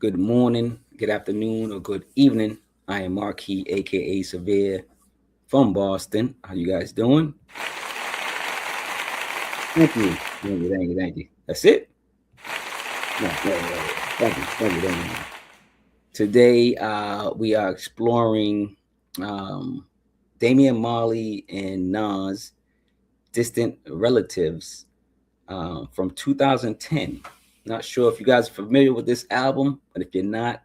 good morning, good afternoon, or good evening. I am Marquis, aka Severe from Boston. How you guys doing? Thank you. Thank you. That's it? No. Thank you. Today, we are exploring um, Damian Marley and Nas Distant Relatives from 2010. Not sure if you guys are familiar with this album, but if you're not,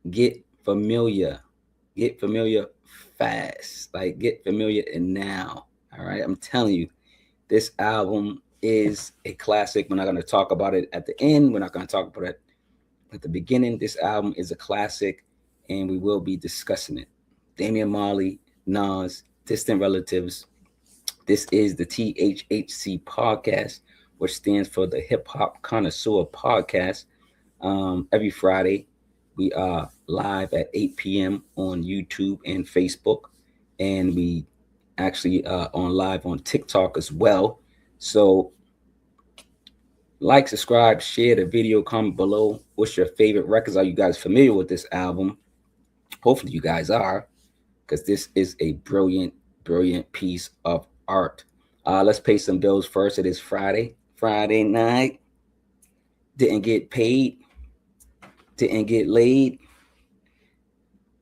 get familiar. Get familiar fast. Like, get familiar and now. All right. I'm telling you, this album is a classic. We're not going to talk about it at the end. We're not going to talk about it at the beginning. This album is a classic, and we will be discussing it. Damian Marley, Nas, Distant Relatives. This is the THHC podcast, which stands for the Hip Hop Connoisseur Podcast. Every Friday, we are live at 8 p.m. on YouTube and Facebook, and we actually on live on TikTok as well. So, like, subscribe, share the video, comment below. What's your favorite records? Are you guys familiar with this album? Hopefully, you guys are, because this is a brilliant piece of art. Let's pay some bills first. It is Friday night. Didn't get paid. Didn't get laid.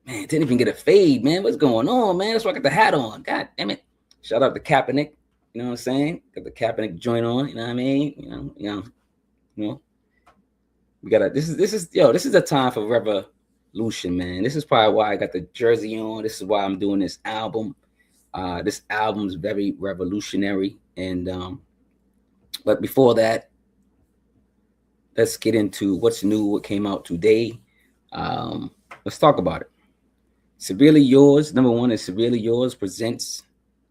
Man, didn't even get a fade, man. What's going on, man? That's why I got the hat on. God damn it. Shout out to Kaepernick. You know what I'm saying? Got the Kaepernick joint on. You know what I mean? You know. We gotta. This is a time for revolution, man. This is probably why I got the jersey on. This is why I'm doing this album. This album is very revolutionary. And but before that, let's get into what's new, what came out today. Let's talk about it. Severely Yours, number one is Severely Yours presents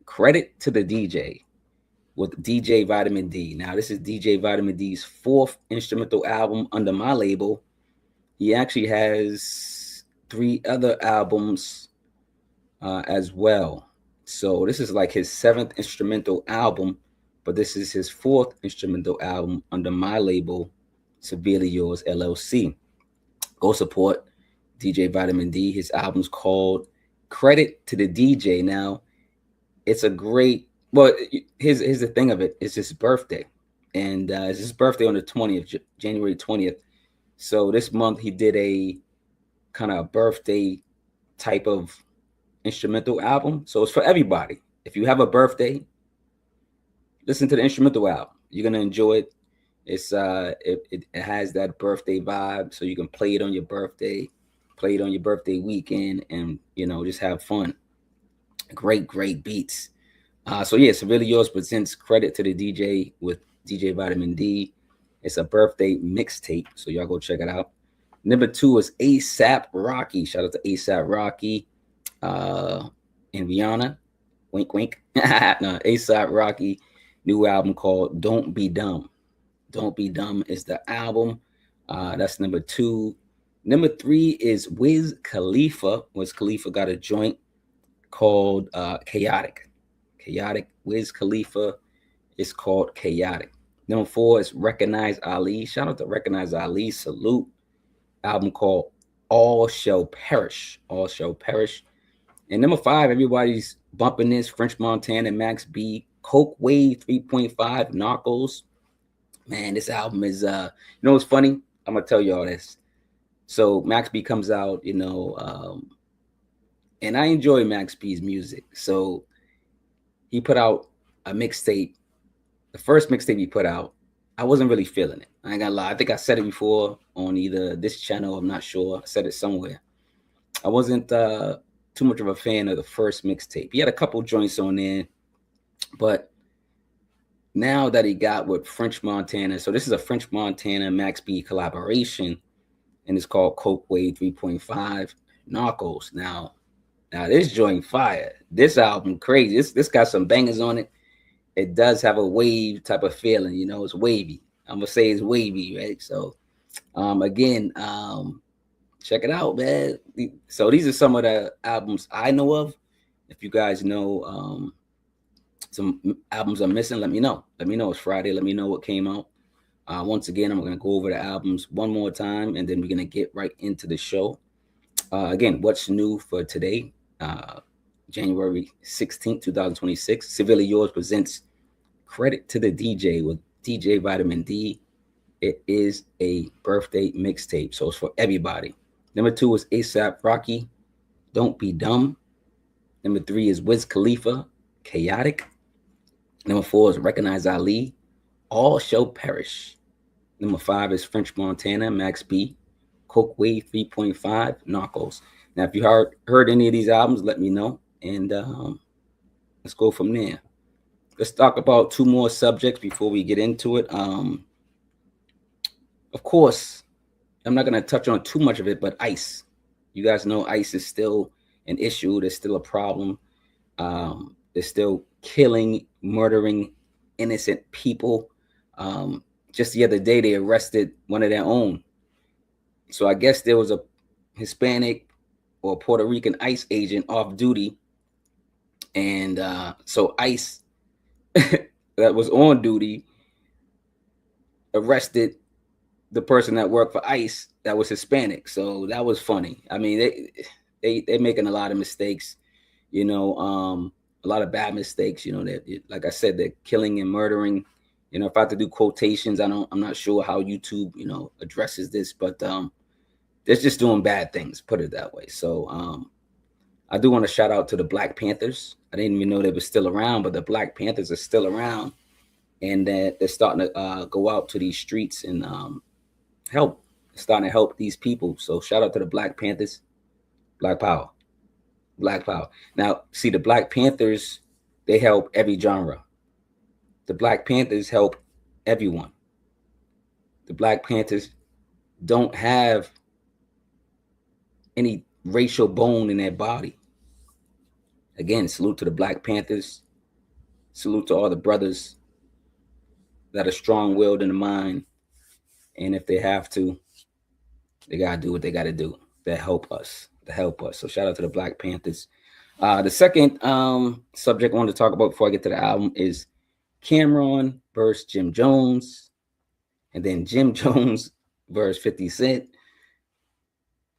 Credit to the DJ with DJ Vitamin D. Now, this is DJ Vitamin D's fourth instrumental album under my label. He actually has 3 other albums as well. So this is like his 7th instrumental album, but this is his 4th instrumental album under my label, Severely Yours LLC. Go support DJ Vitamin D. His album's called Credit to the DJ. Now, it's a great, well, here's the thing of it. It's his birthday. And it's his birthday on the 20th, January 20th. So this month he did a kind of birthday type of instrumental album. So it's for everybody. If you have a birthday, listen to the instrumental album. You're going to enjoy it. It's it has that birthday vibe, so you can play it on your birthday, play it on your birthday weekend, and just have fun. Great beats. So yeah, Severely Yours presents Credit to the DJ with DJ Vitamin D. It's a birthday mixtape, so y'all go check it out. Number 2 is ASAP Rocky. Shout out to ASAP Rocky and Rihanna. Wink, wink. No, ASAP Rocky, new album called Don't Be Dumb. Don't Be Dumb is the album. That's number 2. Number 3 is Wiz Khalifa. Wiz Khalifa got a joint called Chaotic. Wiz Khalifa is called Chaotic. Number 4 is Recognize Ali. Shout out to Recognize Ali. Salute. Album called All Shall Perish. And number 5, everybody's bumping this. French Montana, Max B, Coke Wave 3.5, Narcos. Man, this album is what's funny? I'm gonna tell you all this. So Max B comes out, and I enjoy Max B's music. So he put out a mixtape. The first mixtape he put out, I wasn't really feeling it. I ain't gonna lie. I think I said it before on either this channel, I'm not sure. I said it somewhere. I wasn't too much of a fan of the first mixtape. He had a couple joints on there, but now that he got with French Montana, so this is a French Montana Max B collaboration, and it's called Coke Wave 3.5 Narcos. Now this joint fire. This album crazy. This got some bangers on it. It does have a wave type of feeling, it's wavy. I'm gonna say it's wavy, right? So again, check it out, man. So these are some of the albums I know of. If you guys know some albums I'm missing, let me know. It's Friday. Let me know what came out. Once again, I'm going to go over the albums one more time, and then we're going to get right into the show. Again, what's new for today? January 16th, 2026. Cincerely Yours presents Credit to the DJ with DJ Vitamin D. It is a birthday mixtape, so it's for everybody. Number 2 is ASAP Rocky, Don't Be Dumb. Number 3 is Wiz Khalifa, Chaotic. Number 4 is Recognize Ali, All Shall Perish. Number 5 is French Montana, Max B, Coke Wave 3.5, Narcos. Now, if you heard any of these albums, let me know, and let's go from there. Let's talk about 2 more subjects before we get into it. Of course, I'm not going to touch on too much of it, but ICE. You guys know ICE is still an issue. There's still a problem. They're still killing, murdering innocent people. Just the other day, they arrested one of their own. So I guess there was a Hispanic or Puerto Rican ICE agent off duty. And so ICE that was on duty arrested the person that worked for ICE that was Hispanic. So that was funny. I mean, they're making a lot of mistakes, a lot of bad mistakes, that, like I said, they're killing and murdering. If I have to do quotations, I'm not sure how YouTube, addresses this, but they're just doing bad things, put it that way. So I do want to shout out to the Black Panthers. I didn't even know they were still around, but the Black Panthers are still around, and that they're starting to go out to these streets and starting to help these people. So shout out to the Black Panthers. Black Power. Black Power. Now, see, the Black Panthers, they help every genre. The Black Panthers help everyone. The Black Panthers don't have any racial bone in their body. Again, salute to the Black Panthers. Salute to all the brothers that are strong-willed in the mind. And if they have to, they got to do what they got to do to help us. So shout out to the Black Panthers. The second subject I want to talk about before I get to the album is Cameron versus Jim Jones, and then Jim Jones versus 50 Cent.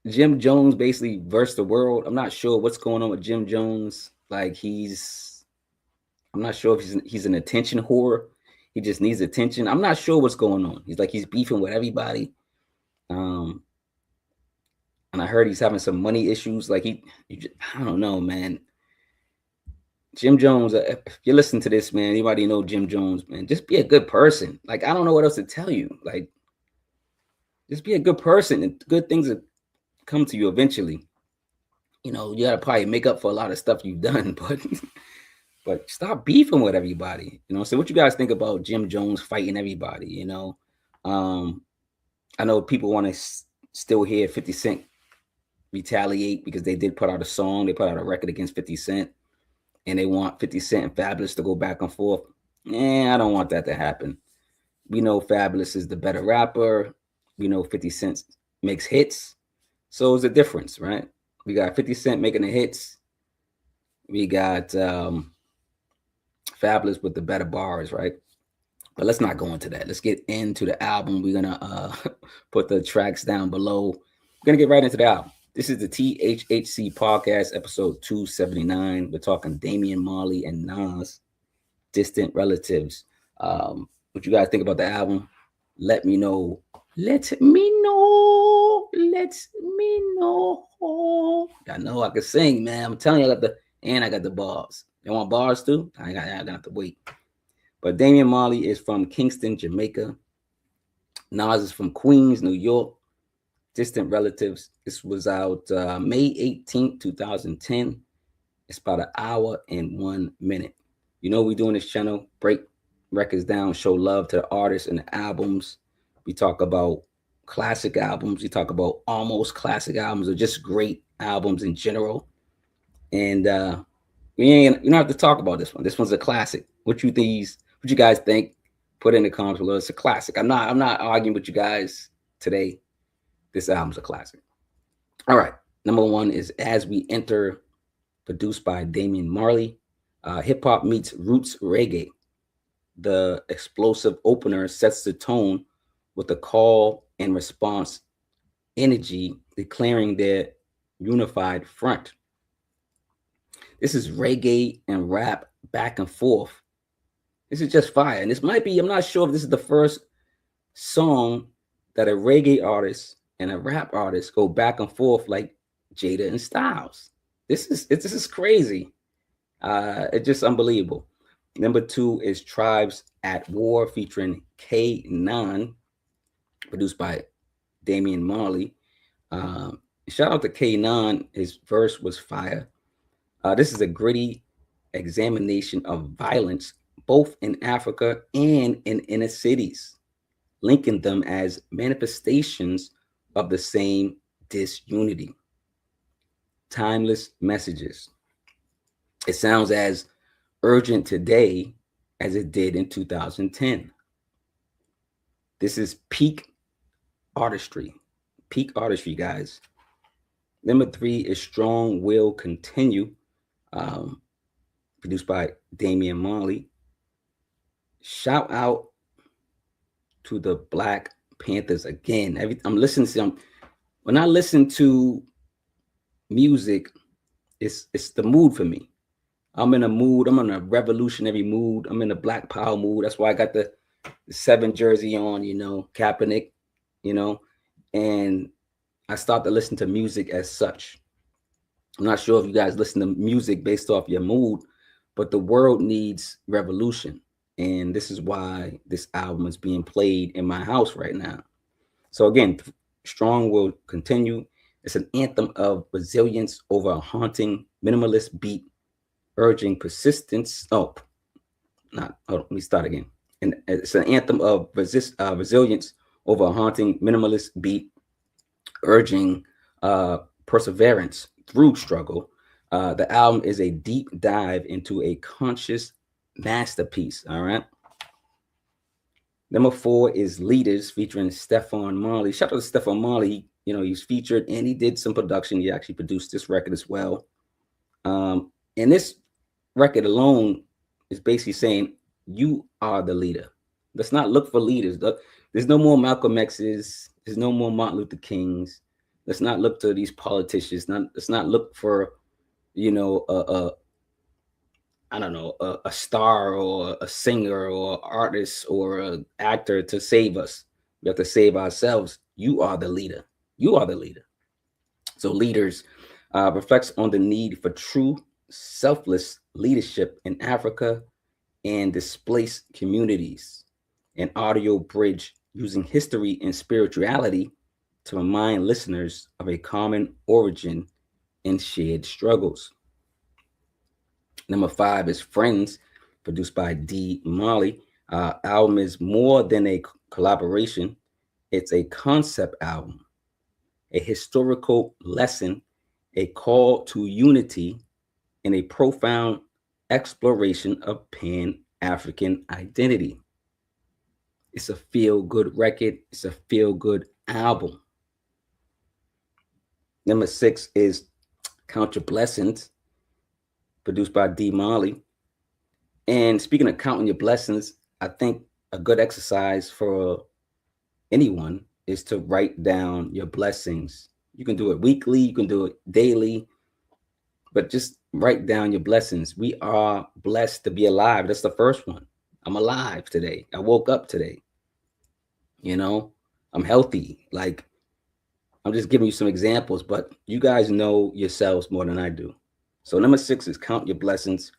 Jim Jones basically versus the world. I'm not sure what's going on with Jim Jones. Like I'm not sure if he's an attention whore. He just needs attention. I'm not sure what's going on. He's beefing with everybody. And I heard he's having some money issues. Like I don't know, man. Jim Jones, if you listen to this, man, anybody know Jim Jones, man, just be a good person. Like, I don't know what else to tell you. Like, just be a good person and good things will come to you eventually. You got to probably make up for a lot of stuff you've done, but stop beefing with everybody. So what you guys think about Jim Jones fighting everybody? I know people want to still hear 50 Cent retaliate because they did put out a song. They put out a record against 50 Cent. And they want 50 Cent and Fabulous to go back and forth. I don't want that to happen. We know Fabulous is the better rapper. We know 50 Cent makes hits. So it's a difference, right? We got 50 Cent making the hits. We got Fabulous with the better bars, right? But let's not go into that. Let's get into the album. We're going to put the tracks down below. We're going to get right into the album. This is the THHC podcast, episode 279. We're talking Damian Marley and Nas, Distant Relatives. What you guys think about the album? Let me know. Let me know. I know I can sing, man. I'm telling you, I got the bars. You want bars too? I don't have to wait. But Damian Marley is from Kingston, Jamaica. Nas is from Queens, New York. Distant Relatives. This was out May 18th, 2010. It's about an hour and 1 minute. We do on this channel, break records down, show love to the artists and the albums. We talk about classic albums. We talk about almost classic albums or just great albums in general. And you don't have to talk about this one. This one's a classic. What you guys think? Put in the comments below. It's a classic. I'm not arguing with you guys today. This album's a classic. All right. Number 1 is As We Enter, produced by Damian Marley. Hip hop meets roots reggae. The explosive opener sets the tone with a call and response energy, declaring their unified front. This is reggae and rap back and forth. This is just fire. And this might be, I'm not sure if this is the first song that a reggae artist and a rap artist go back and forth like Jada and Styles. This is crazy. It's just unbelievable. Number 2 is Tribes at War featuring K9, produced by Damian Marley. Shout out to K9. His verse was fire. This is a gritty examination of violence, both in Africa and in inner cities, linking them as manifestations of the same disunity. Timeless messages. It sounds as urgent today as it did in 2010. This is peak artistry. Peak artistry, guys. Number 3 is Strong Will Continue, produced by Damian Marley. Shout out to the Black Panthers again. I'm listening to them. When I listen to music, it's the mood for me. I'm in a mood. I'm in a revolutionary mood. I'm in a Black Power mood. That's why I got the 7 jersey on, Kaepernick, and I start to listen to music as such. I'm not sure if you guys listen to music based off your mood, but the world needs revolution. And this is why this album is being played in my house right now. So again, Strong Will Continue. It's an anthem of resilience over a haunting minimalist beat, urging persistence. Let me start again. And it's an anthem of resilience over a haunting minimalist beat, urging perseverance through struggle. The album is a deep dive into a conscious masterpiece. All right. Number 4 is Leaders featuring Stefan Marley. Shout out to Stefan Marley. He's featured and he did some production. He actually produced this record as well. And this record alone is basically saying you are the leader. Let's not look for leaders. There's no more Malcolm X's. There's no more Martin Luther King's. Let's not look to these politicians. Let's not look for, a star or a singer or artist or an actor to save us. We have to save ourselves. You are the leader. You are the leader. So Leaders reflects on the need for true selfless leadership in Africa and displaced communities. An audio bridge using history and spirituality to remind listeners of a common origin and shared struggles. Number 5 is Friends, produced by D. Marley. Album is more than a collaboration. It's a concept album, a historical lesson, a call to unity, and a profound exploration of Pan-African identity. It's a feel-good record. It's a feel-good album. Number 6 is Count Your Blessings, produced by D. Marley. And speaking of counting your blessings, I think a good exercise for anyone is to write down your blessings. You can do it weekly, you can do it daily, but just write down your blessings. We are blessed to be alive. That's the first one. I'm alive today. I woke up today. I'm healthy. Like, I'm just giving you some examples, but you guys know yourselves more than I do. So number 6 is Count Your Blessings.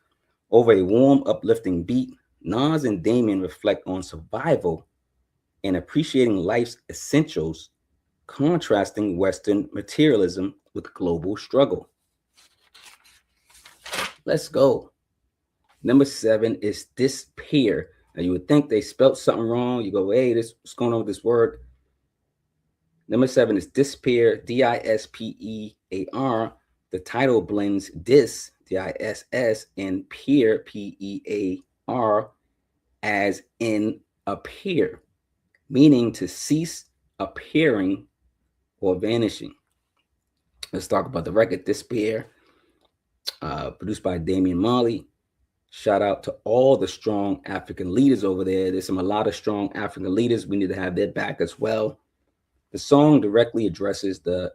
Over a warm, uplifting beat, Nas and Damian reflect on survival and appreciating life's essentials, contrasting Western materialism with global struggle. Let's go. Number 7 is Dispear. Now you would think they spelt something wrong. You go, hey, what's going on with this word? Number 7 is Dispear, Dispear. The title blends dis, D-I-S-S, and peer, P-E-A-R, as in appear, meaning to cease appearing or vanishing. Let's talk about the record Dispear, produced by Damian Marley. Shout out to all the strong African leaders over there. There's a lot of strong African leaders. We need to have their back as well. The song directly addresses the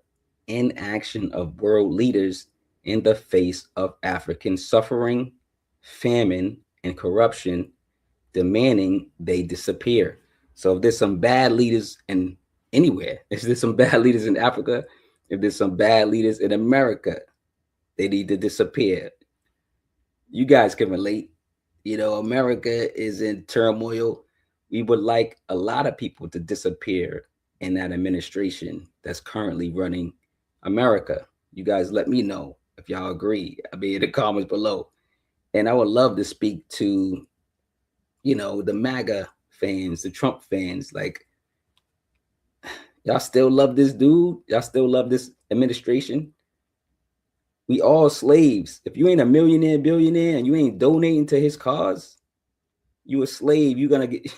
inaction of world leaders in the face of African suffering, famine, and corruption, demanding they disappear. So if there's some bad leaders in anywhere, if there's some bad leaders in Africa, if there's some bad leaders in America, they need to disappear. You guys can relate. America is in turmoil. We would like a lot of people to disappear in that administration that's currently running America. You guys let me know if y'all agree. I mean, in the comments below. And I would love to speak to, the MAGA fans, the Trump fans. Like, y'all still love this dude? Y'all still love this administration? We all slaves. If you ain't a millionaire, billionaire, and you ain't donating to his cause, you a slave. You're gonna get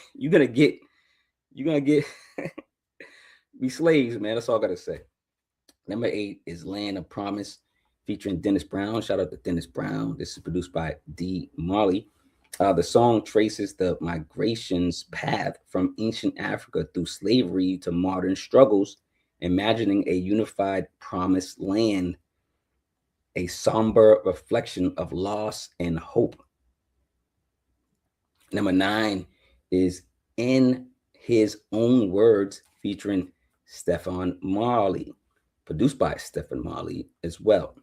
be slaves, man. That's all I gotta say. Number 8 is Land of Promise, featuring Dennis Brown. Shout out to Dennis Brown. This is produced by D. Marley. The song traces the migration's path from ancient Africa through slavery to modern struggles, imagining a unified promised land, a somber reflection of loss and hope. Number 9 is In His Own Words, featuring Stefan Marley, produced by Stefan Marley as well.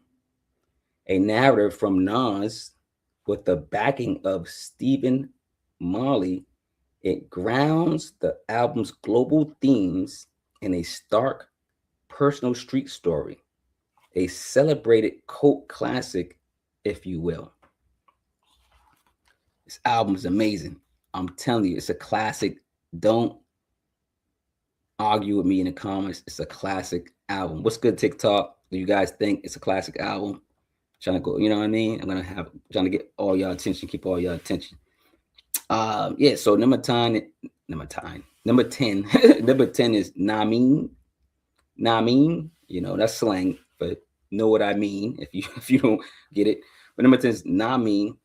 A narrative from Nas with the backing of Stephen Marley, it grounds the album's global themes in a stark personal street story, a celebrated cult classic, if you will. This album is amazing. I'm telling you, it's a classic. Don't argue with me in the comments. It's a classic album. What's good, TikTok? Do you guys think it's a classic album? Trying to go, you know what I mean? Trying to get all y'all attention, keep all y'all attention. Yeah, so number 10, number 10 number 10 is Namin. That's slang, but know what I mean if you don't get it. But number 10 is Namin,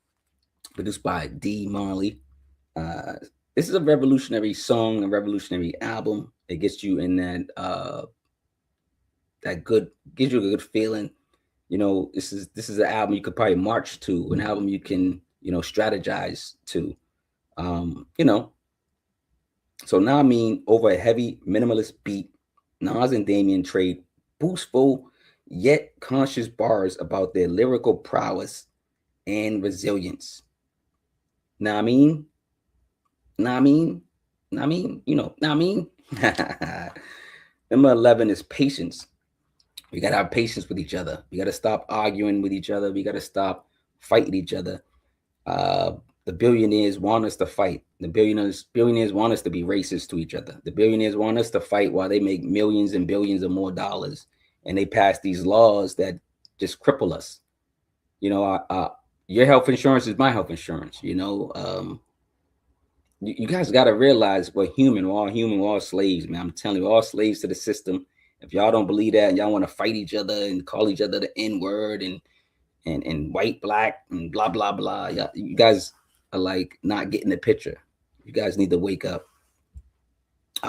produced by D. Marley. This is a revolutionary song, a revolutionary album. It gets you in gives you a good feeling. This is an album you could probably march to, an album you can, strategize to. So now I mean, over a heavy minimalist beat, Nas and Damian trade boostful yet conscious bars about their lyrical prowess and resilience. Now I mean, Number 11 is patience. We got to have patience with each other. We got to stop arguing with each other. We got to stop fighting each other. The billionaires want us to fight. The billionaires want us to be racist to each other. The billionaires want us to fight while they make millions and billions of more dollars. And they pass these laws that just cripple us. Your health insurance is my health insurance. You guys got to realize we're human. We're all slaves, man. I'm telling you, we're all slaves to the system. If y'all don't believe that and y'all want to fight each other and call each other the N-word and white, black, and blah, blah, blah, you guys are like not getting the picture. You guys need to wake up.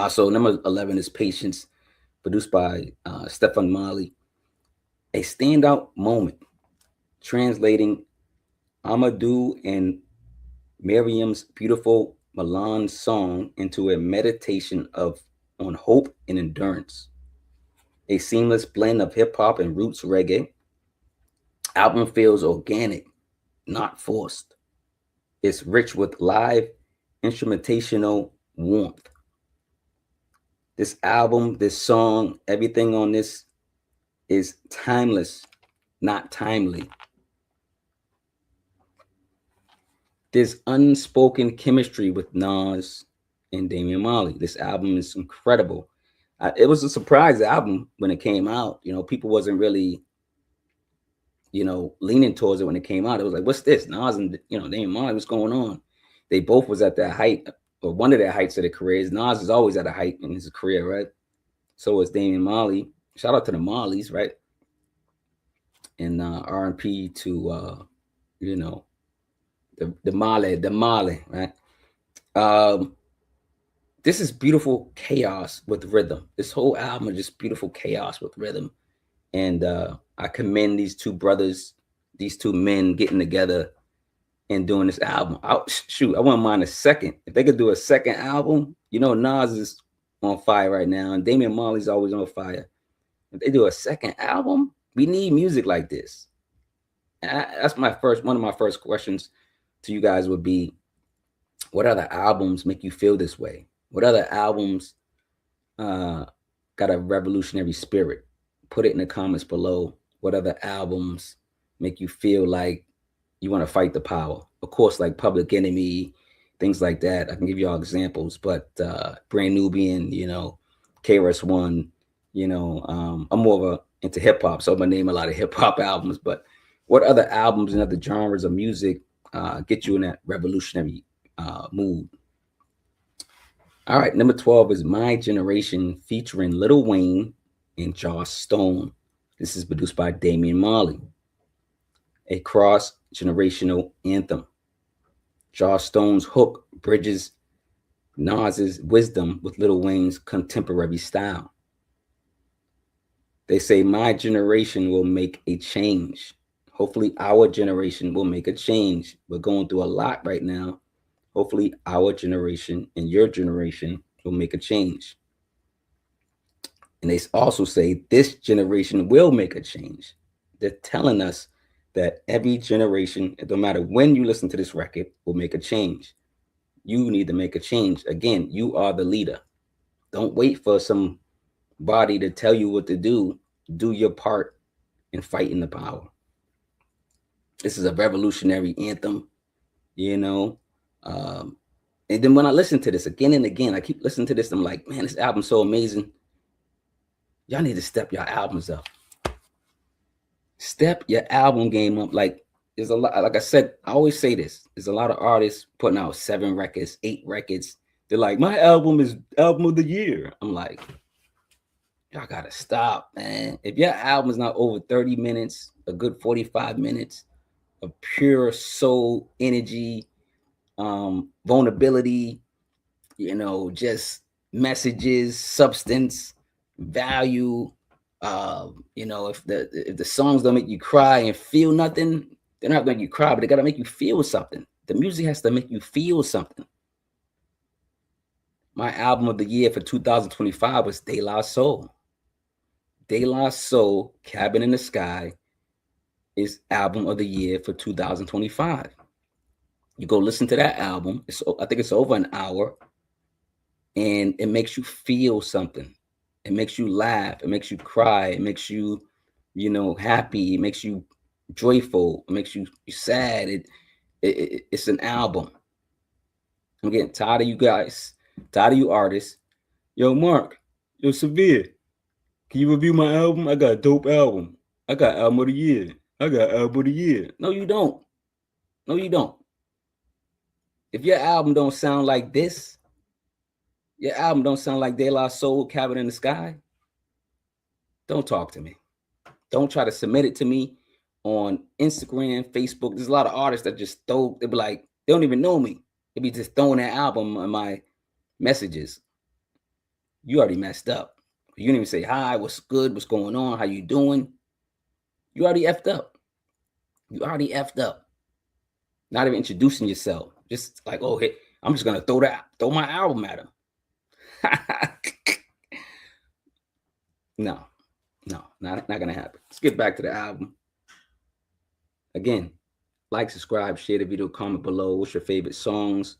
So number 11 is Patience, produced by Stefan Marley. A standout moment, translating Amadou and Miriam's beautiful Milan song into a meditation on hope and endurance. A seamless blend of hip hop and roots reggae. Album feels organic, not forced. It's rich with live instrumentational warmth. This album, this song, everything on this is timeless, not timely. There's unspoken chemistry with Nas and Damian Marley. This album is incredible. It was a surprise album when it came out. People wasn't really, leaning towards it when it came out. It was like, what's this? Nas and, Damian Marley, what's going on? They both was at their height, or one of their heights of their careers. Nas is always at a height in his career, right? So is Damian Marley. Shout out to the Marleys, right? And R&P to, the Marley, right? Um, this is beautiful chaos with rhythm. This whole album is just beautiful chaos with rhythm. And I commend these two brothers, these two men getting together and doing this album. Shoot, I wouldn't mind a second. If they could do a second album, you know, Nas is on fire right now, and Damian Marley's always on fire. If they do a second album, we need music like this. That's one of my first questions to you guys would be, what other albums make you feel this way? What other albums got a revolutionary spirit? Put it in the comments below. What other albums make you feel like you want to fight the power? Of course, like Public Enemy, things like that. I can give you all examples, but Brand Nubian, you know, KRS-One, you know, I'm more of into hip hop, so I'm gonna name a lot of hip hop albums. But what other albums and other genres of music get you in that revolutionary mood? All right, number 12 is My Generation featuring Lil Wayne and Joss Stone. This is produced by Damian Marley. A cross-generational anthem. Joss Stone's hook bridges Nas's wisdom with Lil Wayne's contemporary style. They say my generation will make a change. Hopefully our generation will make a change. We're going through a lot right now. Hopefully our generation and your generation will make a change. And they also say this generation will make a change. They're telling us that every generation, no matter when you listen to this record, will make a change. You need to make a change. Again, you are the leader. Don't wait for somebody to tell you what to do. Do your part in fighting the power. This is a revolutionary anthem, you know. And then when I listen to this again and again, I keep listening to this. I'm like, man, this album's so amazing. Y'all need to step your albums up. Step your album game up. Like, there's a lot, like I said, I always say this. There's a lot of artists putting out 7 records, 8 records. They're like, my album is album of the year. I'm like, y'all gotta stop, man. If your album is not over 30 minutes, a good 45 minutes of pure soul energy, vulnerability, you know, just messages, substance, value. You know, if the songs don't make you cry and feel nothing, they're not going to make you cry, but they got to make you feel something. The music has to make you feel something. My album of the year for 2025 was De La Soul. De La Soul, Cabin in the Sky, is album of the year for 2025. You go listen to that album. I think it's over an hour, and it makes you feel something. It makes you laugh. It makes you cry. It makes you, you know, happy. It makes you joyful. It makes you sad. It's an album. I'm getting tired of you guys, tired of you artists. Yo, Mark, yo, Severe, can you review my album? I got a dope album. I got album of the year. I got album of the year. No, you don't. No, you don't. If your album don't sound like this, your album don't sound like De La Soul, Cabin in the Sky, don't talk to me. Don't try to submit it to me on Instagram, Facebook. There's a lot of artists that just throw, they be like, they don't even know me. They be just throwing that album on my messages. You already messed up. You didn't even say hi, what's good, what's going on, how you doing? You already effed up. You already effed up. Not even introducing yourself. Just like, oh, hey, I'm just gonna throw my album at him. No, not gonna happen. Let's get back to the album. Again, like, subscribe, share the video, comment below. What's your favorite songs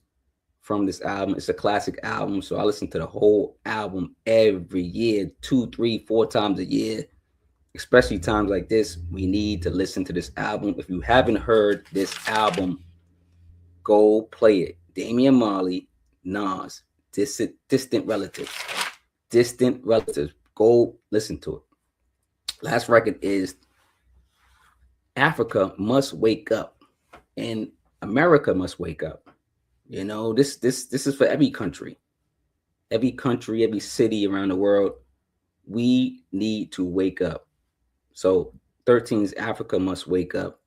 from this album? It's a classic album, so I listen to the whole album every year, 2, 3, 4 times a year. Especially times like this, we need to listen to this album. If you haven't heard this album, go play it. Damian Marley, Nas, Distant Relatives. Distant Relatives. Go listen to it. Last record is Africa Must Wake Up, and America must wake up. You know, this is for every country, every city around the world. We need to wake up. So 13's Africa Must Wake Up.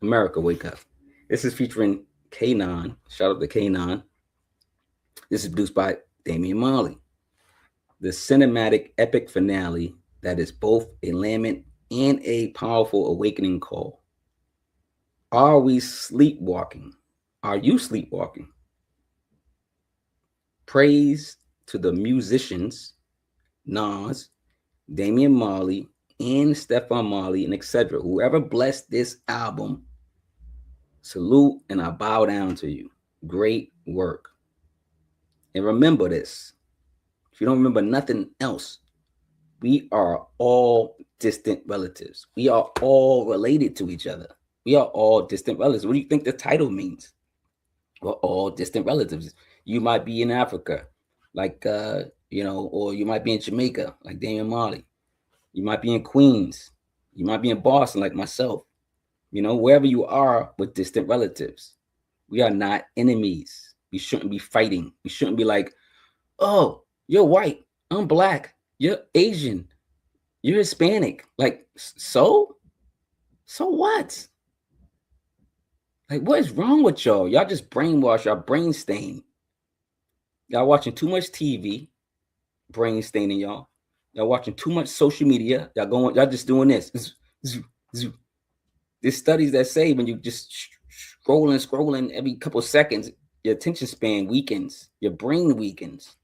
America, wake up. This is featuring K9. Shout out to K9. This is produced by Damian Marley. The cinematic epic finale that is both a lament and a powerful awakening call. Are we sleepwalking? Are you sleepwalking? Praise to the musicians, Nas, Damian Marley, and Stefan Marley, and etc. Whoever blessed this album, salute and I bow down to you. Great work. And remember this. If you don't remember nothing else, we are all distant relatives. We are all related to each other. We are all distant relatives. What do you think the title means? We're all distant relatives. You might be in Africa, like, or you might be in Jamaica, like Damian Marley. You might be in Queens. You might be in Boston, like myself. Wherever you are with distant relatives. We are not enemies. We shouldn't be fighting. We shouldn't be like, oh, you're white. I'm black. You're Asian. You're Hispanic. Like, so what? Like, what is wrong with y'all? Y'all just brainwash, y'all brain stain. Y'all watching too much TV, brain staining y'all. Y'all watching too much social media. Y'all just doing this. There's studies that say when you just scrolling every couple of seconds, your attention span weakens, your brain weakens.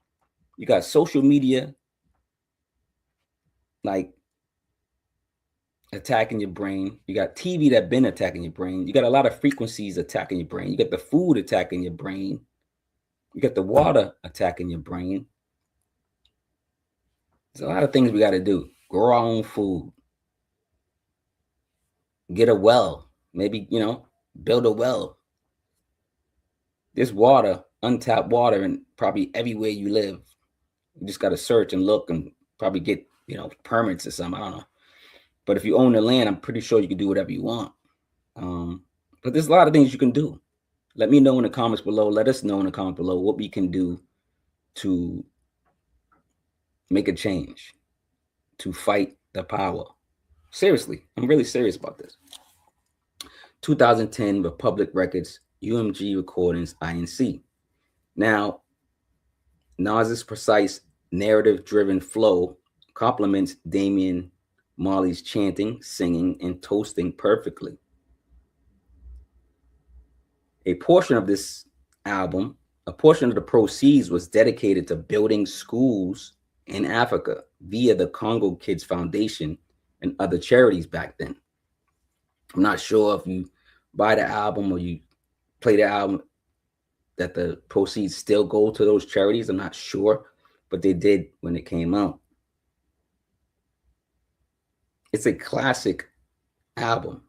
You got social media like attacking your brain. You got TV that been attacking your brain. You got a lot of frequencies attacking your brain. You got the food attacking your brain. You got the water attacking your brain. There's a lot of things we got to do. Grow our own food. Get a well. Maybe, build a well. There's water, untapped water, and probably everywhere you live. You just got to search and look and probably get, permits or something. I don't know. But if you own the land, I'm pretty sure you can do whatever you want. But there's a lot of things you can do. Let me know in the comments below. Let us know in the comments below what we can do to make a change, to fight the power. Seriously, I'm really serious about this. 2010 Republic Records, UMG Recordings, INC. Now, Nas's precise narrative-driven flow complements Damian Marley's chanting, singing, and toasting perfectly. A portion of this album, a portion of the proceeds was dedicated to building schools in Africa via the Congo Kids Foundation and other charities back then. I'm not sure if you buy the album or you play the album that the proceeds still go to those charities. I'm not sure, but they did when it came out. It's a classic album.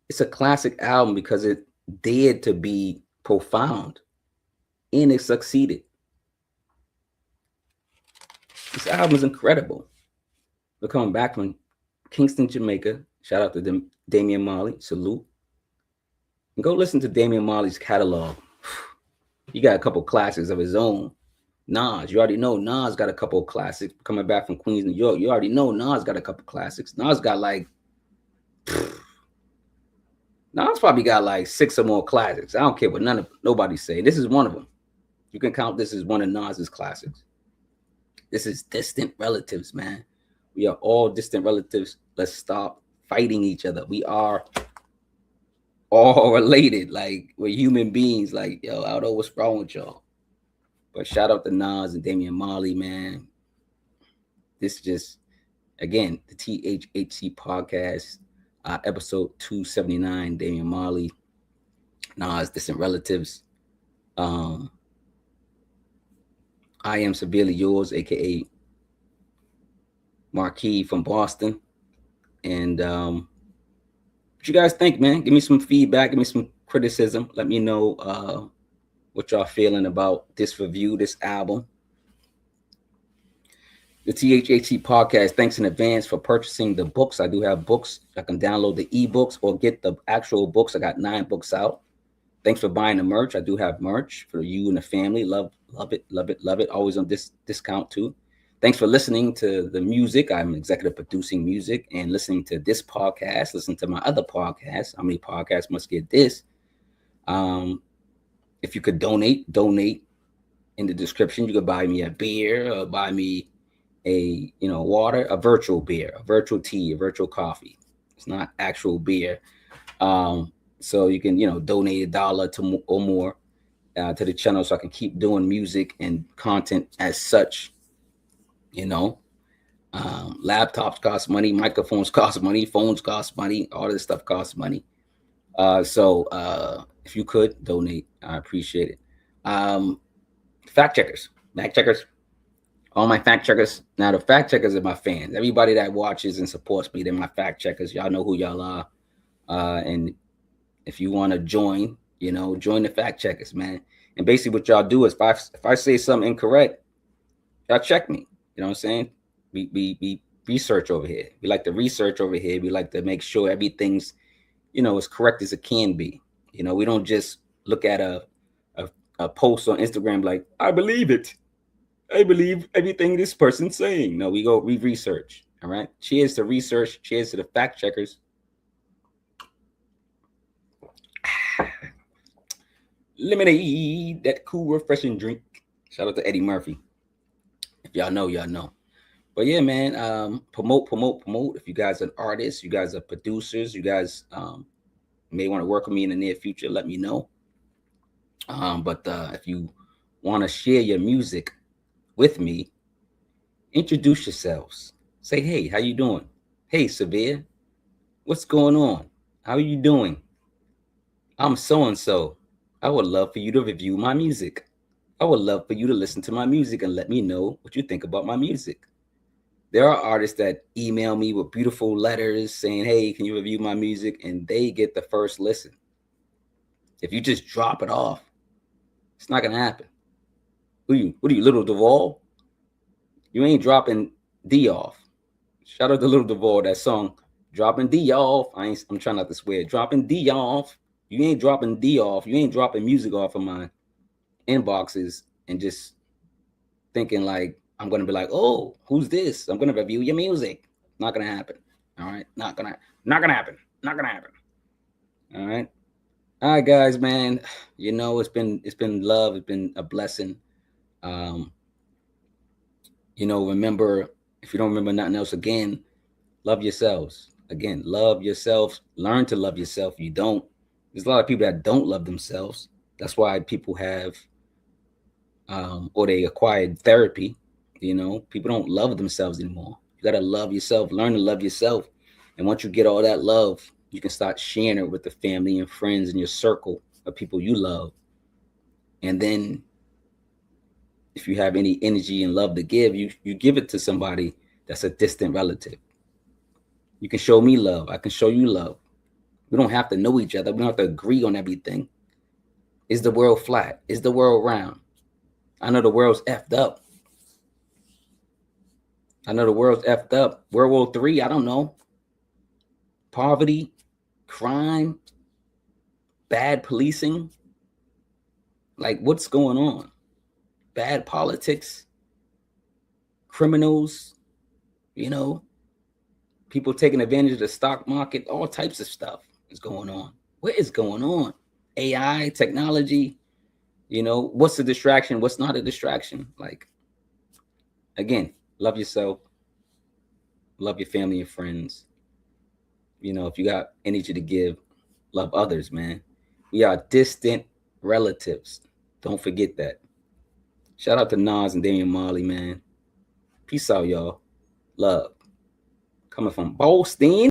It's a classic album because it dared to be profound and it succeeded. This album is incredible. We're coming back from Kingston, Jamaica. Shout out to Damian Marley. Salute. And go listen to Damian Marley's catalog. He got a couple classics of his own. Nas, you already know Nas got a couple of classics. Coming back from Queens, New York, you already know Nas got a couple classics. Nas got Nas probably got like 6 or more classics. I don't care what nobody say. This is one of them. You can count this as one of Nas's classics. This is distant relatives, man. We are all distant relatives. Let's stop fighting each other. We are all related. Like, we're human beings. Like, yo, I don't know what's wrong with y'all. But shout out to Nas and Damian Marley, man. This just, again, the THHC podcast, episode 279, Damian Marley, Nas, Distant Relatives. I am Severely Yours, a.k.a. Marquis from Boston. And what you guys think, man? Give me some feedback. Give me some criticism. Let me know what y'all feeling about this review, this album. The THHC podcast, thanks in advance for purchasing the books. I do have books. I can download the ebooks or get the actual books. I got 9 books out. Thanks for buying the merch. I do have merch for you and the family. Love it, love it, love it. Always on this discount too. Thanks for listening to the music. I'm executive producing music and listening to this podcast. Listen to my other podcast. How many podcasts must get this? If you could donate in the description. You could buy me a beer or buy me a water, a virtual beer, a virtual tea, a virtual coffee. It's not actual beer. So you can donate $1 to or more to the channel so I can keep doing music and content as such. Laptops cost money, microphones cost money, phones cost money, all this stuff costs money. So if you could donate, I appreciate it. Fact checkers, all my fact checkers. Now the fact checkers are my fans. Everybody that watches and supports me, they're my fact checkers. Y'all know who y'all are. And if you want to join, join the fact checkers, man. And basically what y'all do is if I say something incorrect, y'all check me. You know what I'm saying? We research over here. We like to research over here. We like to make sure everything's, as correct as it can be. We don't just look at a post on Instagram like, I believe it. I believe everything this person's saying. No, we research. All right. Cheers to research. Cheers to the fact checkers. Lemonade, that cool, refreshing drink. Shout out to Eddie Murphy. If y'all know, y'all know. But yeah, man, promote. If you guys are artists, you guys are producers, you guys may want to work with me in the near future, let me know. But if you want to share your music with me, introduce yourselves. Say, hey, how you doing? Hey, Severe, what's going on? How are you doing? I'm so-and-so. I would love for you to review my music. I would love for you to listen to my music and let me know what you think about my music. There are artists that email me with beautiful letters saying, hey, can you review my music? And they get the first listen. If you just drop it off, it's not going to happen. What are you, Little Duval? You ain't dropping D off. Shout out to Little Duval, that song, dropping D off. I'm trying not to swear. Dropping D off. You ain't dropping D off. You ain't dropping music off of my inboxes and just thinking like, I'm going to be like, oh, who's this? I'm going to review your music. Not going to happen. All right. Not going to happen. Not going to happen. All right. All right, guys, man. It's been love. It's been a blessing. Remember, if you don't remember nothing else, again, love yourselves. Again, love yourself. Learn to love yourself. You don't. There's a lot of people that don't love themselves. That's why people have, or they acquired therapy. People don't love themselves anymore. You got to love yourself. Learn to love yourself. And once you get all that love, you can start sharing it with the family and friends in your circle of people you love. And then if you have any energy and love to give, you give it to somebody that's a distant relative. You can show me love. I can show you love. We don't have to know each other. We don't have to agree on everything. Is the world flat? Is the world round? I know the world's effed up. World War III, I don't know. Poverty, crime, bad policing. Like, what's going on? Bad politics, criminals, people taking advantage of the stock market, all types of stuff is going on. What is going on? AI, technology, what's a distraction? What's not a distraction? Like, again, love yourself. Love your family and friends. If you got energy to give, love others, man. We are distant relatives. Don't forget that. Shout out to Nas and Damian Marley, man. Peace out, y'all. Love. Coming from Boston.